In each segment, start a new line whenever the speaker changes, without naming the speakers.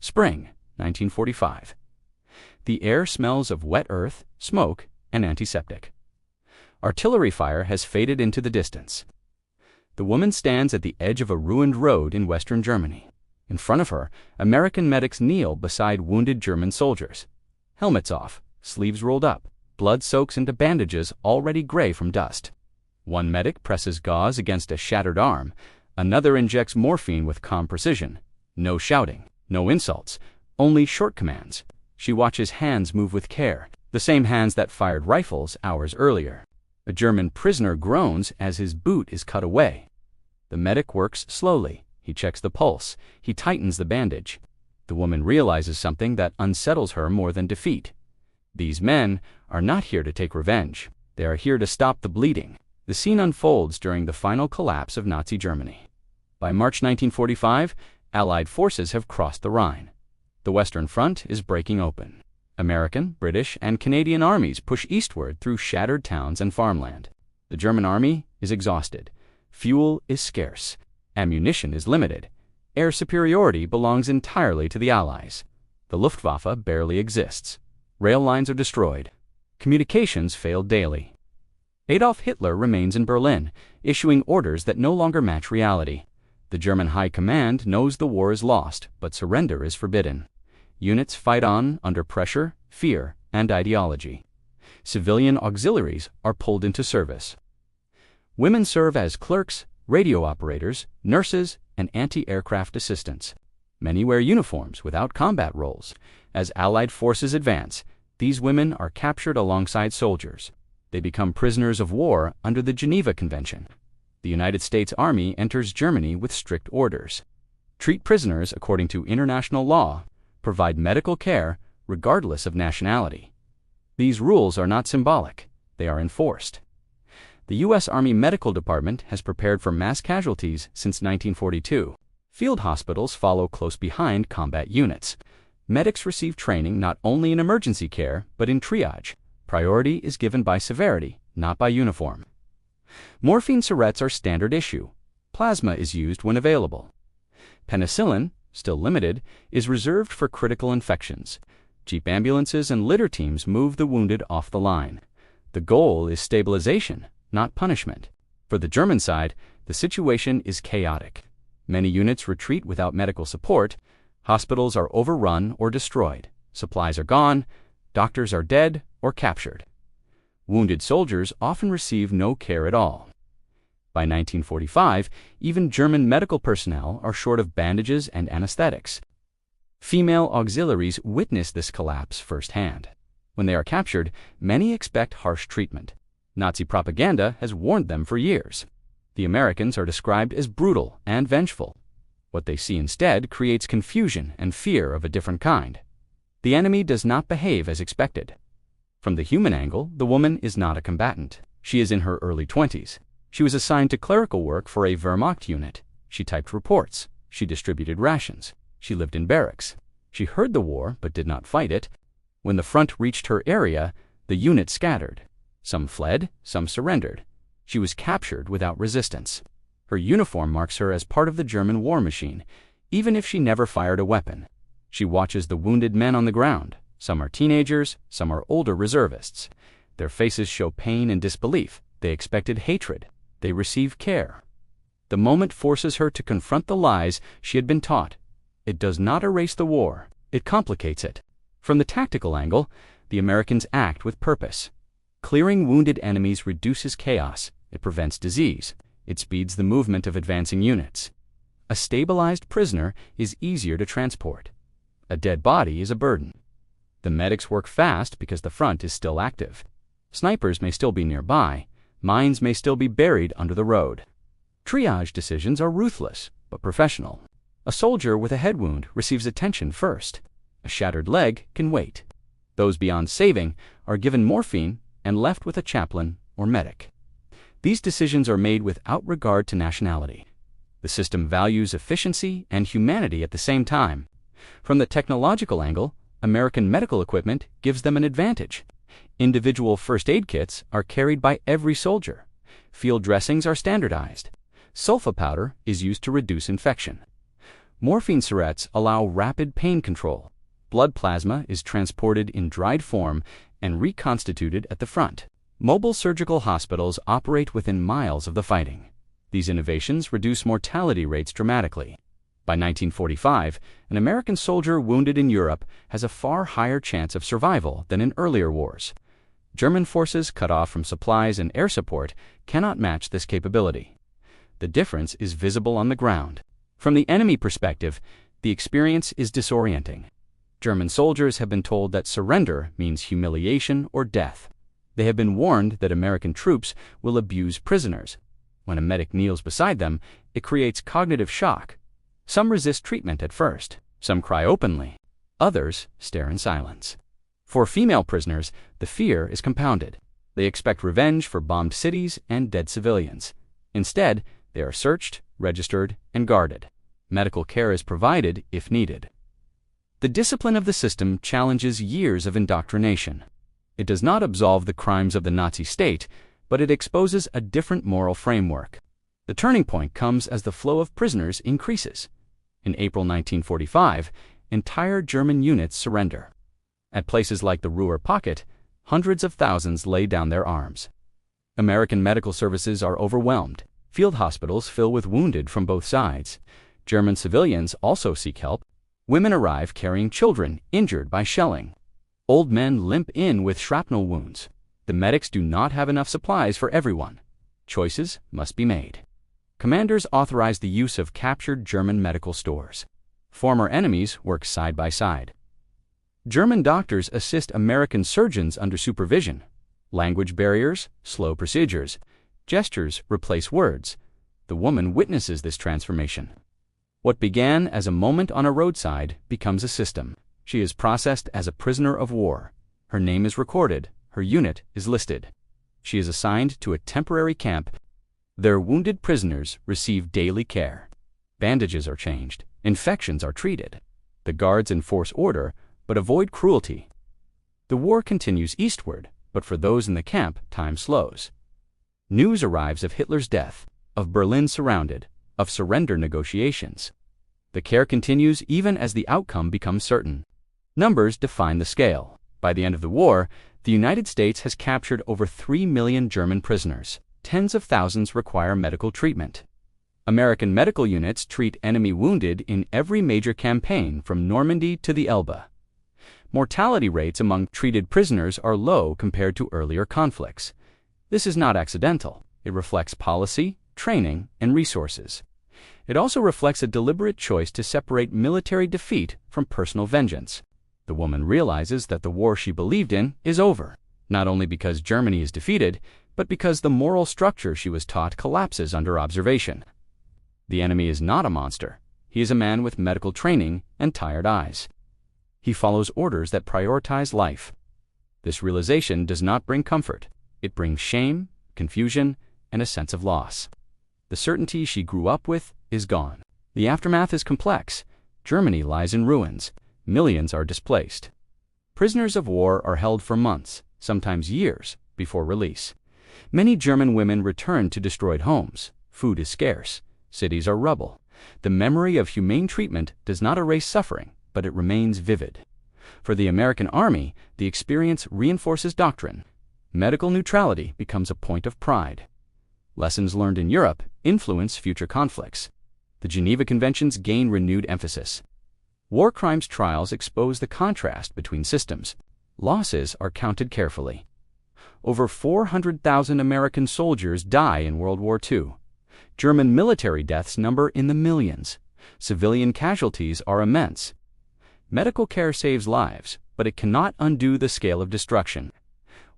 Spring, 1945. The air smells of wet earth, smoke, and antiseptic. Artillery fire has faded into the distance. The woman stands at the edge of a ruined road in western Germany. In front of her, American medics kneel beside wounded German soldiers. Helmets off, sleeves rolled up, blood soaks into bandages already gray from dust. One medic presses gauze against a shattered arm. Another injects morphine with calm precision. No shouting, no insults, only short commands. She watches hands move with care, the same hands that fired rifles hours earlier. A German prisoner groans as his boot is cut away. The medic works slowly. He checks the pulse. He tightens the bandage. The woman realizes something that unsettles her more than defeat. These men are not here to take revenge. They are here to stop the bleeding. The scene unfolds during the final collapse of Nazi Germany. By March 1945, Allied forces have crossed the Rhine. The Western Front is breaking open. American, British, and Canadian armies push eastward through shattered towns and farmland. The German army is exhausted. Fuel is scarce. Ammunition is limited. Air superiority belongs entirely to the Allies. The Luftwaffe barely exists. Rail lines are destroyed. Communications fail daily. Adolf Hitler remains in Berlin, issuing orders that no longer match reality. The German High Command knows the war is lost, but surrender is forbidden. Units fight on under pressure, fear, and ideology. Civilian auxiliaries are pulled into service. Women serve as clerks, radio operators, nurses, and anti-aircraft assistants. Many wear uniforms without combat roles. As Allied forces advance, these women are captured alongside soldiers. They become prisoners of war under the Geneva Convention. The United States Army enters Germany with strict orders. Treat prisoners according to international law. Provide medical care regardless of nationality. These rules are not symbolic. They are enforced. The U.S. Army Medical Department has prepared for mass casualties since 1942. Field hospitals follow close behind combat units. Medics receive training not only in emergency care, but in triage. Priority is given by severity, not by uniform. Morphine syrettes are standard issue. Plasma is used when available. Penicillin, still limited, is reserved for critical infections. Jeep ambulances and litter teams move the wounded off the line. The goal is stabilization, not punishment. For the German side, the situation is chaotic. Many units retreat without medical support. Hospitals are overrun or destroyed. Supplies are gone. Doctors are dead or captured. Wounded soldiers often receive no care at all. By 1945, even German medical personnel are short of bandages and anesthetics. Female auxiliaries witness this collapse firsthand. When they are captured, many expect harsh treatment. Nazi propaganda has warned them for years. The Americans are described as brutal and vengeful. What they see instead creates confusion and fear of a different kind. The enemy does not behave as expected. From the human angle, the woman is not a combatant. She is in her early 20s. She was assigned to clerical work for a Wehrmacht unit. She typed reports. She distributed rations. She lived in barracks. She heard the war but did not fight it. When the front reached her area, the unit scattered. Some fled, some surrendered. She was captured without resistance. Her uniform marks her as part of the German war machine, even if she never fired a weapon. She watches the wounded men on the ground. Some are teenagers, some are older reservists. Their faces show pain and disbelief. They expected hatred. They receive care. The moment forces her to confront the lies she had been taught. It does not erase the war. It complicates it. From the tactical angle, the Americans act with purpose. Clearing wounded enemies reduces chaos. It prevents disease. It speeds the movement of advancing units. A stabilized prisoner is easier to transport. A dead body is a burden. The medics work fast because the front is still active. Snipers may still be nearby. Mines may still be buried under the road. Triage decisions are ruthless, but professional. A soldier with a head wound receives attention first. A shattered leg can wait. Those beyond saving are given morphine and left with a chaplain or medic. These decisions are made without regard to nationality. The system values efficiency and humanity at the same time. From the technological angle, American medical equipment gives them an advantage. Individual first aid kits are carried by every soldier. Field dressings are standardized. Sulfa powder is used to reduce infection. Morphine syrettes allow rapid pain control. Blood plasma is transported in dried form and reconstituted at the front. Mobile surgical hospitals operate within miles of the fighting. These innovations reduce mortality rates dramatically. By 1945, an American soldier wounded in Europe has a far higher chance of survival than in earlier wars. German forces cut off from supplies and air support cannot match this capability. The difference is visible on the ground. From the enemy perspective, the experience is disorienting. German soldiers have been told that surrender means humiliation or death. They have been warned that American troops will abuse prisoners. When a medic kneels beside them, it creates cognitive shock. Some resist treatment at first, some cry openly, others stare in silence. For female prisoners, the fear is compounded. They expect revenge for bombed cities and dead civilians. Instead, they are searched, registered, and guarded. Medical care is provided if needed. The discipline of the system challenges years of indoctrination. It does not absolve the crimes of the Nazi state, but it exposes a different moral framework. The turning point comes as the flow of prisoners increases. In April 1945, entire German units surrender. At places like the Ruhr Pocket, hundreds of thousands lay down their arms. American medical services are overwhelmed. Field hospitals fill with wounded from both sides. German civilians also seek help. Women arrive carrying children injured by shelling. Old men limp in with shrapnel wounds. The medics do not have enough supplies for everyone. Choices must be made. Commanders authorize the use of captured German medical stores. Former enemies work side by side. German doctors assist American surgeons under supervision. Language barriers, slow procedures. Gestures replace words. The woman witnesses this transformation. What began as a moment on a roadside becomes a system. She is processed as a prisoner of war. Her name is recorded. Her unit is listed. She is assigned to a temporary camp. Their wounded prisoners receive daily care. Bandages are changed. Infections are treated. The guards enforce order, but avoid cruelty. The war continues eastward, but for those in the camp, time slows. News arrives of Hitler's death, of Berlin surrounded, of surrender negotiations. The care continues even as the outcome becomes certain. Numbers define the scale. By the end of the war, the United States has captured over 3 million German prisoners. Tens of thousands require medical treatment. American medical units treat enemy wounded in every major campaign from Normandy to the Elbe. Mortality rates among treated prisoners are low compared to earlier conflicts. This is not accidental. It reflects policy, training, and resources. It also reflects a deliberate choice to separate military defeat from personal vengeance. The woman realizes that the war she believed in is over, not only because Germany is defeated, but because the moral structure she was taught collapses under observation. The enemy is not a monster. He is a man with medical training and tired eyes. He follows orders that prioritize life. This realization does not bring comfort. It brings shame, confusion, and a sense of loss. The certainty she grew up with is gone. The aftermath is complex. Germany lies in ruins. Millions are displaced. Prisoners of war are held for months, sometimes years, before release. Many German women return to destroyed homes. Food is scarce. Cities are rubble. The memory of humane treatment does not erase suffering, but it remains vivid. For the American Army, the experience reinforces doctrine. Medical neutrality becomes a point of pride. Lessons learned in Europe influence future conflicts. The Geneva Conventions gain renewed emphasis. War crimes trials expose the contrast between systems. Losses are counted carefully. Over 400,000 American soldiers die in World War II. German military deaths number in the millions. Civilian casualties are immense. Medical care saves lives, but it cannot undo the scale of destruction.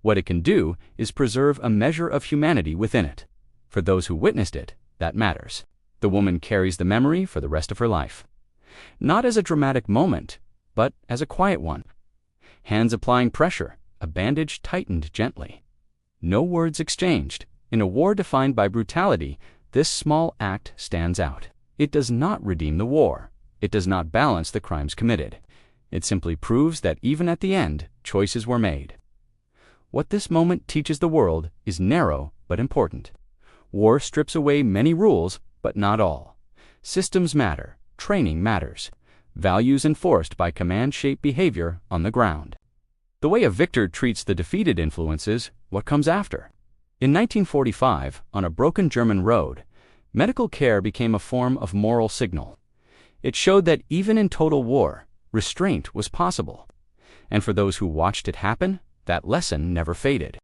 What it can do is preserve a measure of humanity within it. For those who witnessed it, that matters. The woman carries the memory for the rest of her life. Not as a dramatic moment, but as a quiet one. Hands applying pressure, a bandage tightened gently. No words exchanged. In a war defined by brutality, this small act stands out. It does not redeem the war. It does not balance the crimes committed. It simply proves that even at the end, choices were made. What this moment teaches the world is narrow but important. War strips away many rules, but not all. Systems matter, training matters. Values enforced by command-shaped behavior on the ground. The way a victor treats the defeated influences what comes after. In 1945, on a broken German road, medical care became a form of moral signal. It showed that even in total war, restraint was possible. And for those who watched it happen, that lesson never faded.